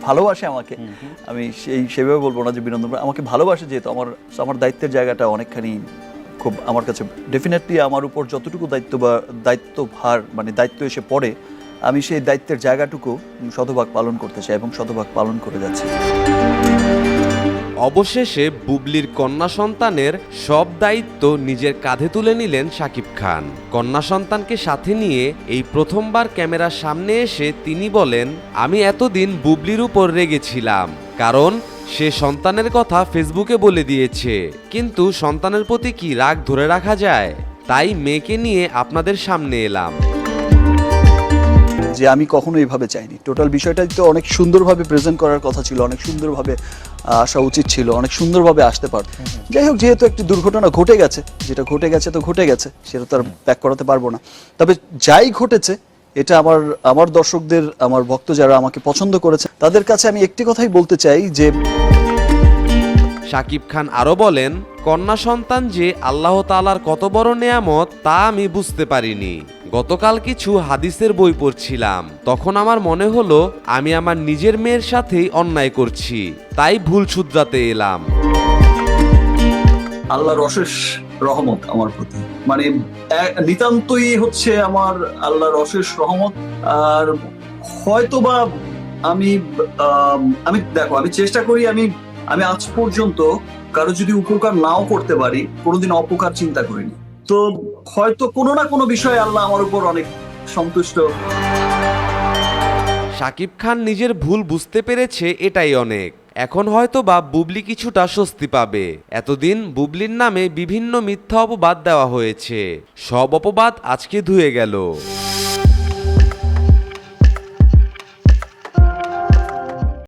ভালোবাসে আমাকে, আমি সেভাবে বলবো না যে বিনোদন, আমাকে ভালোবাসে, যেহেতু আমার দায়িত্বের জায়গাটা অনেকখানি খুব আমার কাছে ডেফিনেটলি আমার উপর যতটুকু দায়িত্বভার মানে দায়িত্ব এসে পড়ে, আমি সেই দায়িত্বের জায়গাটুকু শতভাগ পালন করতে চাই এবং শতভাগ পালন করে যাচ্ছি। অবশেষে বুবলির কন্যা সন্তানের সব দায়িত্ব নিজের কাঁধে তুলে নিলেন শাকিব খান। কন্যা সন্তানকে সাথে নিয়ে এই প্রথমবার ক্যামেরার সামনে এসে তিনি বলেন, আমি এতদিন বুবলির উপর রেগেছিলাম, কারণ সে সন্তানের কথা ফেসবুকে বলে দিয়েছে, কিন্তু সন্তানের প্রতি কি রাগ ধরে রাখা যায়? তাই মেয়েকে নিয়ে আপনাদের সামনে এলাম। যে আমি কখনো এইভাবে চাইনি, টোটাল বিষয়টাই তো অনেক সুন্দরভাবে প্রেজেন্ট করার কথা ছিল, অনেক সুন্দরভাবে আসা উচিত ছিল, অনেক সুন্দরভাবে আসতে পারত। যাই হোক, যেহেতু একটি দুর্ঘটনা ঘটে গেছে, যেটা ঘটে গেছে তো ঘটে গেছে, সেটা তো আর ব্যাক করাতে পারবো না। তবে যাই ঘটেছে, এটা আমার দর্শকদের, আমার ভক্ত যারা আমাকে পছন্দ করেছে, তাদের কাছে আমি একটি কথাই বলতে চাই যে শাকিব খান আরো বলেন, কন্যা সন্তান যে আল্লাহ তাআলার কত বড় নেয়ামত তা আমি বুঝতে পারিনি। গতকাল কিছু হাদিসের বই পড়ছিলাম, তখন আমার মনে হলো আমি আমার নিজের মেয়ের সাথেই অন্যায় করছি, তাই ভুল শুধরাতে এলাম। আল্লাহর অশেষ রহমত আমার প্রতি, মানে নিতান্তই হচ্ছে আমার আল্লাহর অশেষ রহমত। আর হয়তোবা আমি দেখো, আমি চেষ্টা করি, আমি আজ পর্যন্ত কারো যদি উপকার নাও করতে পারি, কোনোদিন অপকার চিন্তা করিনি। তো হয়তো কোনো না কোনো বিষয়ে আল্লাহ আমার উপর অনেক সন্তুষ্ট। শাকিব খান নিজের ভুল বুঝতে পেরেছে, এটাই অনেক। এখন হয়তো বা বুবলি কিছুটা স্বস্তি পাবে। এতদিন বুবলির নামে বিভিন্ন মিথ্যা অপবাদ দেওয়া হয়েছে, সব অপবাদ আজকে ধুয়ে গেল।